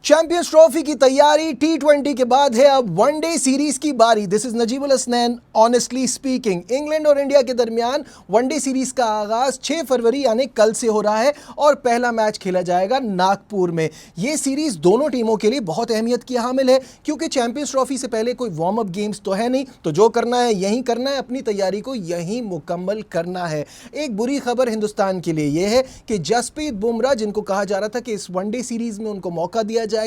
Champions trophy की तैयारी T20 के बाद है अब वनडे सीरीज की बारी। This is Najibul Hasnain honestly speaking. England और इंडिया के दरमियान वनडे सीरीज का आगाज 6 फरवरी यानी कल से हो रहा है और पहला मैच खेला जाएगा नागपुर में। यह सीरीज दोनों टीमों के लिए बहुत अहमियत की हामिल है क्योंकि चैंपियंस ट्रॉफी से पहले कोई वार्म अप गेम्स तो है नहीं, तो जो करना है यहीं करना है, अपनी तैयारी को यहीं मुकम्मल करना है। एक बुरी खबर हिंदुस्तान के लिए यह है कि जसप्रीत बुमराह, जिनको कहा जा रहा था कि इस वनडे सीरीज में उनको मौका दिया जाएगा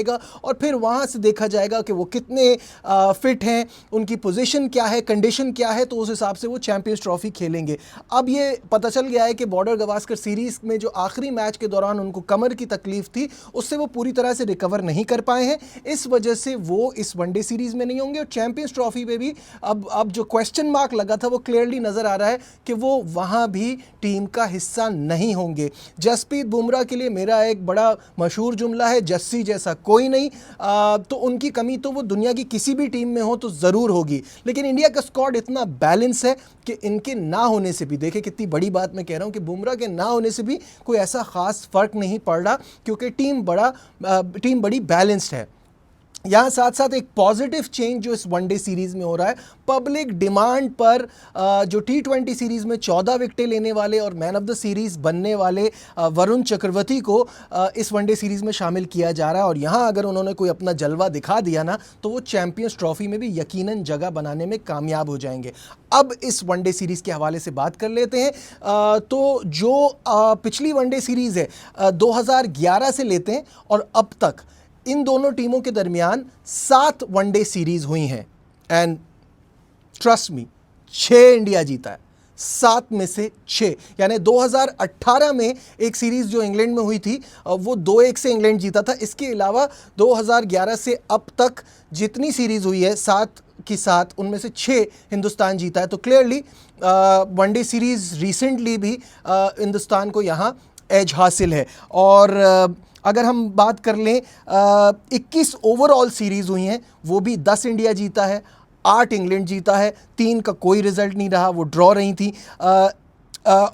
और फिर वहां से देखा जाएगा कि वो कितने फिट हैं, उनकी पोजीशन क्या है, कंडीशन क्या है, तो उस हिसाब से वो चैंपियंस ट्रॉफी खेलेंगे। अब ये पता चल गया है कि बॉर्डर गवास्कर सीरीज में जो आखिरी मैच के दौरान उनको कमर की तकलीफ थी उससे वो पूरी तरह से रिकवर नहीं कर पाए हैं, इस वजह से वो इस वनडे सीरीज में नहीं होंगे। और चैंपियंस ट्रॉफी में भी अब जो क्वेश्चन मार्क लगा था वो क्लियरली नजर आ रहा है कि वो वहां भी टीम का हिस्सा नहीं होंगे। जसप्रीत बुमराह के लिए मेरा एक बड़ा मशहूर जुमला है, जस्सी जैसा कोई नहीं। तो उनकी कमी तो वो दुनिया की किसी भी टीम में हो तो ज़रूर होगी, लेकिन इंडिया का स्क्वाड इतना बैलेंस है कि इनके ना होने से भी, देखें कितनी बड़ी बात मैं कह रहा हूँ कि बुमराह के ना होने से भी कोई ऐसा ख़ास फ़र्क नहीं पड़ रहा क्योंकि टीम बड़ी बैलेंस्ड है। यहाँ साथ साथ एक पॉजिटिव चेंज जो इस वनडे सीरीज़ में हो रहा है, पब्लिक डिमांड पर जो T20 सीरीज़ में 14 विकेटें लेने वाले और मैन ऑफ द सीरीज़ बनने वाले वरुण चक्रवर्ती को इस वनडे सीरीज़ में शामिल किया जा रहा है। और यहाँ अगर उन्होंने कोई अपना जलवा दिखा दिया ना तो वो चैंपियंस ट्रॉफी में भी यकीनन जगह बनाने में कामयाब हो जाएंगे। अब इस वनडे सीरीज़ के हवाले से बात कर लेते हैं। तो जो पिछली वनडे सीरीज़ है 2011 से लेते हैं और अब तक इन दोनों टीमों के दरमियान 7 वनडे सीरीज हुई हैं एंड ट्रस्ट मी 6 इंडिया जीता है, 7 में से 6। यानी 2018 में एक सीरीज जो इंग्लैंड में हुई थी वो 2-1 से इंग्लैंड जीता था। इसके अलावा 2011 से अब तक जितनी सीरीज हुई है 7 की 7 उनमें से 6 हिंदुस्तान जीता है। तो क्लियरली वनडे सीरीज रिसेंटली भी हिंदुस्तान को यहाँ एज हासिल है। और अगर हम बात कर लें 21 ओवरऑल सीरीज़ हुई हैं, वो भी 10 इंडिया जीता है, 8 इंग्लैंड जीता है, 3 का कोई रिजल्ट नहीं रहा, वो ड्रॉ रही थी।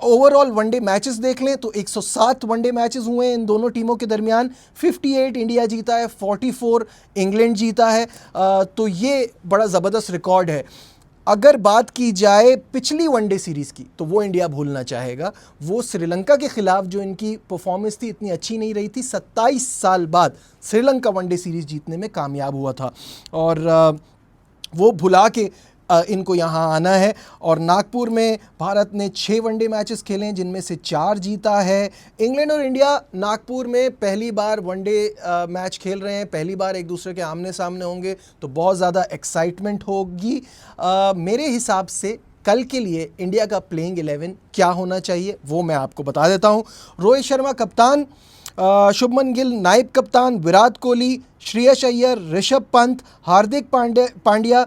ओवरऑल वनडे मैचेस देख लें तो 107 वनडे मैचेस हुए हैं इन दोनों टीमों के दरमियान, 58 इंडिया जीता है, 44 इंग्लैंड जीता है। तो ये बड़ा ज़बरदस्त रिकॉर्ड है। अगर बात की जाए पिछली वनडे सीरीज़ की तो वो इंडिया भूलना चाहेगा। वो श्रीलंका के ख़िलाफ़ जो इनकी परफॉर्मेंस थी इतनी अच्छी नहीं रही थी, 27 साल बाद श्रीलंका वनडे सीरीज़ जीतने में कामयाब हुआ था और वो भुला के इनको यहाँ आना है। और नागपुर में भारत ने 6 वनडे मैचेस खेले हैं जिनमें से 4 जीता है। इंग्लैंड और इंडिया नागपुर में पहली बार वनडे मैच खेल रहे हैं, पहली बार एक दूसरे के आमने सामने होंगे तो बहुत ज़्यादा एक्साइटमेंट होगी। मेरे हिसाब से कल के लिए इंडिया का प्लेइंग 11 क्या होना चाहिए वो मैं आपको बता देता हूँ। रोहित शर्मा कप्तान, शुभमन गिल नायब कप्तान, विराट कोहली, श्रेयस अय्यर, ऋषभ पंत, हार्दिक पांड्या,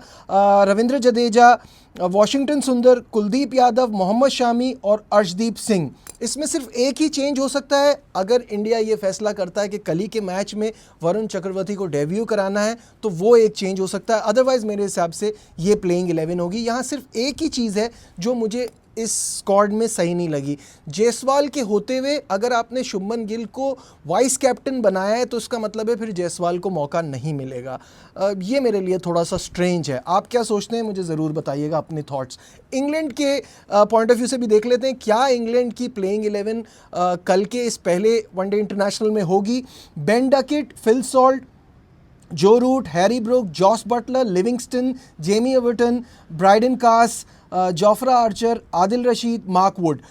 रविंद्र जडेजा, वॉशिंगटन सुंदर, कुलदीप यादव, मोहम्मद शामी और अर्शदीप सिंह। इसमें सिर्फ एक ही चेंज हो सकता है, अगर इंडिया ये फैसला करता है कि कल ही के मैच में वरुण चक्रवर्ती को डेब्यू कराना है तो वो एक चेंज हो सकता है। अदरवाइज़ मेरे हिसाब से ये प्लेइंग 11 होगी। यहाँ सिर्फ एक ही चीज़ है जो मुझे इस स्क्वाड में सही नहीं लगी। जायसवाल के होते हुए अगर आपने शुभमन गिल को वाइस कैप्टन बनाया है तो इसका मतलब है फिर जायसवाल को मौका नहीं मिलेगा। ये मेरे लिए थोड़ा सा स्ट्रेंज है। आप क्या सोचते हैं मुझे ज़रूर बताइएगा अपने थॉट्स। इंग्लैंड के पॉइंट ऑफ व्यू से भी देख लेते हैं, क्या इंग्लैंड की प्लेइंग 11 कल के इस पहले वनडे इंटरनेशनल में होगी। Ben Duckett, Phil Salt, Joe Root, Harry Brook, Jos Buttler, Livingstone, Jamie Overton, Brydon Carse, Jofra Archer, Adil Rashid, Mark Wood.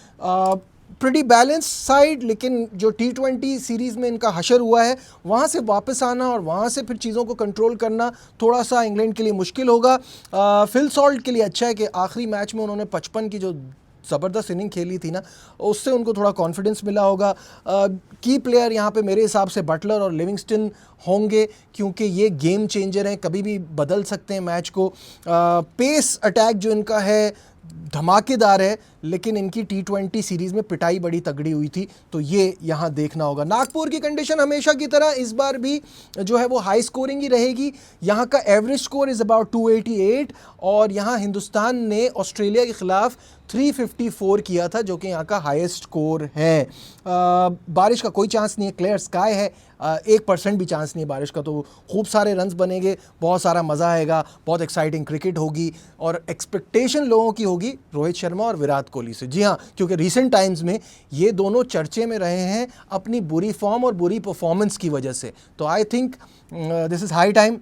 Pretty balance side, लेकिन जो T20 सीरीज़ में इनका हशर हुआ है वहाँ से वापस आना और वहाँ से फिर चीज़ों को कंट्रोल करना थोड़ा सा इंग्लैंड के लिए मुश्किल होगा। फिल सॉल्ट के लिए अच्छा है कि आखिरी मैच में उन्होंने 55 की जो ज़बरदस्त इनिंग खेली थी ना, उससे उनको थोड़ा कॉन्फिडेंस मिला होगा। की प्लेयर यहाँ पे मेरे हिसाब से बटलर और लिविंगस्टन होंगे क्योंकि ये गेम चेंजर हैं, कभी भी बदल सकते हैं मैच को। पेस अटैक जो इनका है धमाकेदार है, लेकिन इनकी T20 सीरीज़ में पिटाई बड़ी तगड़ी हुई थी, तो ये यहाँ देखना होगा। नागपुर की कंडीशन हमेशा की तरह इस बार भी जो है वो हाई स्कोरिंग ही रहेगी। यहाँ का एवरेज स्कोर इज़ अबाउट 288 और यहाँ हिंदुस्तान ने ऑस्ट्रेलिया के ख़िलाफ़ 354 किया था, जो कि यहाँ का हाईएस्ट स्कोर है। बारिश का कोई चांस नहीं है, क्लियर स्काई है, 1% भी चांस नहीं है बारिश का, तो खूब सारे रन्स बनेंगे, बहुत सारा मज़ा आएगा, बहुत एक्साइटिंग क्रिकेट होगी और एक्सपेक्टेशन लोगों की होगी रोहित शर्मा और विराट कोहली से। जी हाँ, क्योंकि रिसेंट टाइम्स में ये दोनों चर्चे में रहे हैं अपनी बुरी फॉर्म और बुरी परफॉर्मेंस की वजह से। तो I think this is high time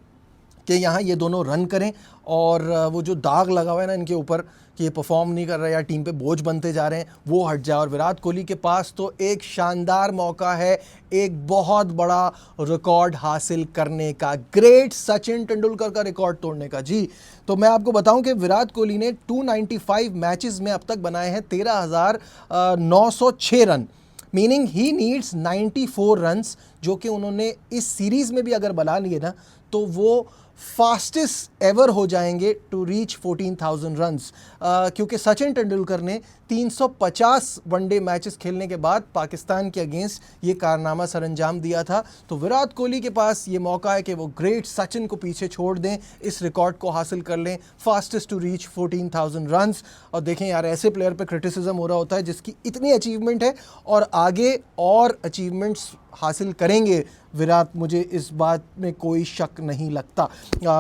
कि यहाँ ये दोनों रन करें और वो जो दाग लगा हुआ है ना इनके ऊपर कि ये परफॉर्म नहीं कर रहे या टीम पे बोझ बनते जा रहे हैं, वो हट जाए। और विराट कोहली के पास तो एक शानदार मौका है एक बहुत बड़ा रिकॉर्ड हासिल करने का, ग्रेट सचिन तेंदुलकर का रिकॉर्ड तोड़ने का। जी, तो मैं आपको बताऊं कि विराट कोहली ने 295 मैचेस में अब तक बनाए हैं 13,906 run, meaning he needs 94 runs, जो कि उन्होंने इस सीरीज़ में भी अगर बना लिए ना तो वो फास्टेस्ट एवर हो जाएंगे टू रीच 14,000 रन्स, क्योंकि सचिन तेंदुलकर ने 350 वनडे मैचेस खेलने के बाद पाकिस्तान के अगेंस्ट ये कारनामा सरअंजाम दिया था। तो विराट कोहली के पास ये मौका है कि वो ग्रेट सचिन को पीछे छोड़ दें, इस रिकॉर्ड को हासिल कर लें, फास्टेस्ट टू रीच 14,000 रन्स। और देखें यार, ऐसे प्लेयर पे क्रिटिसिज्म हो रहा होता है जिसकी इतनी अचीवमेंट है और आगे और अचीवमेंट्स हासिल करेंगे विराट, मुझे इस बात में कोई शक नहीं लगता,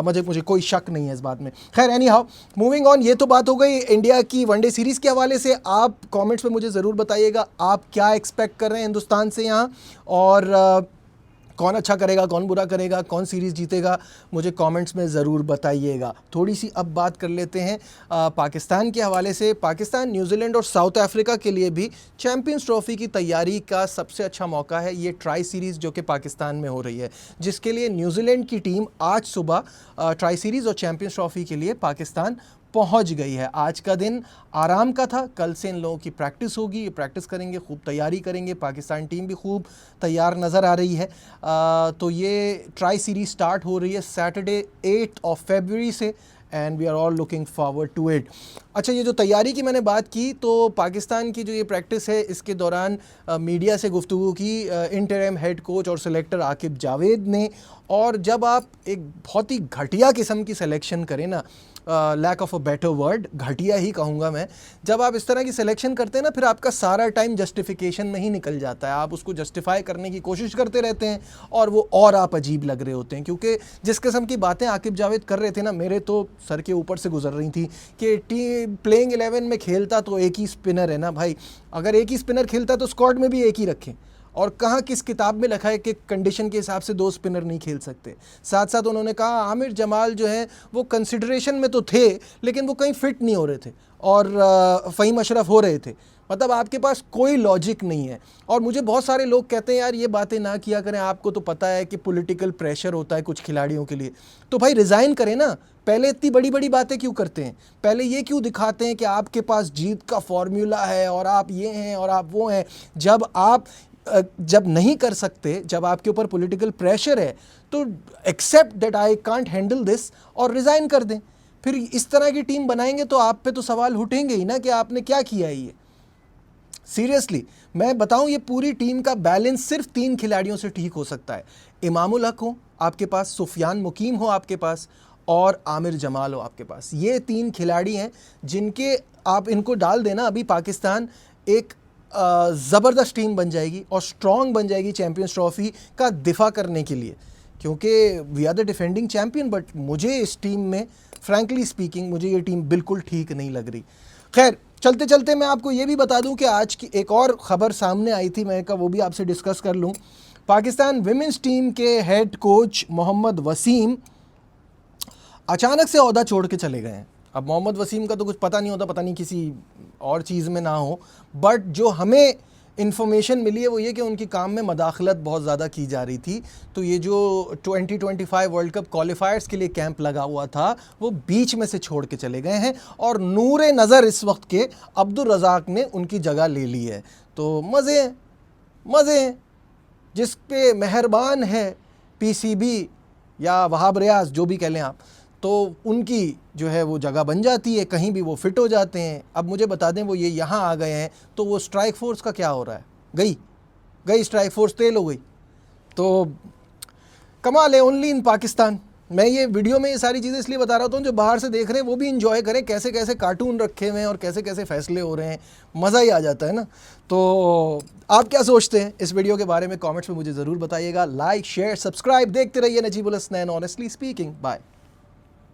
मुझे कोई शक नहीं है इस बात में। खैर, एनी हाउ, मूविंग ऑन, ये तो बात हो गई इंडिया की वनडे सीरीज़ के हवाले से। आप कमेंट्स में मुझे ज़रूर बताइएगा आप क्या एक्सपेक्ट कर रहे हैं हिंदुस्तान से यहाँ, और कौन अच्छा करेगा, कौन बुरा करेगा, कौन सीरीज़ जीतेगा, मुझे कमेंट्स में ज़रूर बताइएगा। थोड़ी सी अब बात कर लेते हैं पाकिस्तान के हवाले से। पाकिस्तान, न्यूजीलैंड और साउथ अफ्रीका के लिए भी चैम्पियंस ट्रॉफ़ी की तैयारी का सबसे अच्छा मौका है ये ट्राई सीरीज़ जो कि पाकिस्तान में हो रही है, जिसके लिए न्यूजीलैंड की टीम आज सुबह ट्राई सीरीज़ और चैम्पियंस ट्रॉफ़ी के लिए पाकिस्तान पहुंच गई है। आज का दिन आराम का था, कल से इन लोगों की प्रैक्टिस होगी, ये प्रैक्टिस करेंगे, खूब तैयारी करेंगे। पाकिस्तान टीम भी खूब तैयार नज़र आ रही है। तो ये ट्राई सीरीज स्टार्ट हो रही है सैटरडे 8 फरवरी से and we are all looking forward to it. अच्छा, ये जो तैयारी की मैंने बात की, तो पाकिस्तान की जो ये प्रैक्टिस है इसके दौरान मीडिया से गुफ्तगू की इंटरिम हेड कोच और सिलेक्टर आकिब जावेद ने। और जब आप एक बहुत ही घटिया किस्म की सिलेक्शन करें ना, lack of a better word, घटिया ही कहूँगा मैं, जब आप इस तरह की सिलेक्शन करते हैं ना, फिर आपका सारा टाइम जस्टिफिकेशन में ही निकल जाता है। आप उसको जस्टिफाई करने की कोशिश करते रहते हैं और आप अजीब लग रहे होते हैं, क्योंकि जिस किस्म की बातें आकिब जावेद कर रहे थे ना, मेरे तो सर के ऊपर से गुजर रही थी कि टीम प्लेइंग 11 में खेलता तो एक ही स्पिनर है ना भाई, अगर एक ही स्पिनर खेलता तो स्क्वाड में भी एक ही रखें। और कहाँ किस किताब में लिखा है कि कंडीशन के हिसाब से 2 स्पिनर नहीं खेल सकते। साथ साथ उन्होंने कहा आमिर जमाल जो है वो कंसिडरेशन में तो थे, लेकिन वो कहीं फिट नहीं हो रहे थे और फ़हीम अशरफ हो रहे थे। मतलब आपके पास कोई लॉजिक नहीं है। और मुझे बहुत सारे लोग कहते हैं यार ये बातें ना किया करें, आपको तो पता है कि पॉलिटिकल प्रेशर होता है कुछ खिलाड़ियों के लिए। तो भाई रिज़ाइन करें ना, पहले इतनी बड़ी बड़ी बातें क्यों करते हैं? पहले ये क्यों दिखाते हैं कि आपके पास जीत का फॉर्मूला है और आप ये हैं और आप वो हैं? जब नहीं कर सकते, जब आपके ऊपर पॉलिटिकल प्रेशर है, तो accept that I can't handle this और रिज़ाइन कर दें। फिर इस तरह की टीम बनाएंगे तो आप पे तो सवाल उठेंगे ही ना कि आपने क्या किया है। ये सीरियसली मैं बताऊं, ये पूरी टीम का बैलेंस सिर्फ 3 खिलाड़ियों से ठीक हो सकता है। इमामुल हक हो आपके पास, सुफियान मुकीम हो आपके पास और आमिर जमाल हो आपके पास। ये 3 खिलाड़ी हैं जिनके आप इनको डाल देना, अभी पाकिस्तान एक ज़बरदस्त टीम बन जाएगी और स्ट्रॉन्ग बन जाएगी चैम्पियंस ट्रॉफ़ी का दिफा करने के लिए, क्योंकि we are the defending champion. But मुझे इस टीम में फ्रैंकली स्पीकिंग मुझे ये टीम बिल्कुल ठीक नहीं लग रही। खैर, चलते चलते मैं आपको ये भी बता दूं कि आज की एक और ख़बर सामने आई थी, मैं कहा वो भी आपसे डिस्कस कर लूं। पाकिस्तान विमेंस टीम के हेड कोच मोहम्मद वसीम अचानक से ओहदा छोड़ के चले गए हैं। अब मोहम्मद वसीम का तो कुछ पता नहीं होता, पता नहीं किसी और चीज़ में ना हो, बट जो हमें इन्फॉर्मेशन मिली है वो ये कि उनकी काम में मदाखलत बहुत ज़्यादा की जा रही थी। तो ये जो 2025 वर्ल्ड कप क्वालिफायर्स के लिए कैंप लगा हुआ था वो बीच में से छोड़ के चले गए हैं और नूरे नज़र इस वक्त के अब्दुल रज़ाक ने उनकी जगह ले ली है। तो मज़े हैं जिस पे मेहरबान है PCB या वहाब रियाज, जो भी कह लें आप। तो उनकी जो है वो जगह बन जाती है, कहीं भी वो फिट हो जाते हैं। अब मुझे बता दें वो ये यहाँ आ गए हैं तो वो स्ट्राइक फोर्स का क्या हो रहा है? गई स्ट्राइक फोर्स, तेल हो गई। तो कमाल है, ओनली इन पाकिस्तान। मैं ये वीडियो में ये सारी चीज़ें इसलिए बता रहा हूँ जो बाहर से देख रहे हैं वो भी इंजॉय करें, कैसे कैसे कार्टून रखे हुए हैं और कैसे कैसे फैसले हो रहे हैं, मज़ा ही आ जाता है ना। तो आप क्या सोचते हैं इस वीडियो के बारे में? कमेंट्स में मुझे ज़रूर बताइएगा। लाइक शेयर सब्सक्राइब देखते रहिए Najibul Hasnain honestly speaking. Bye.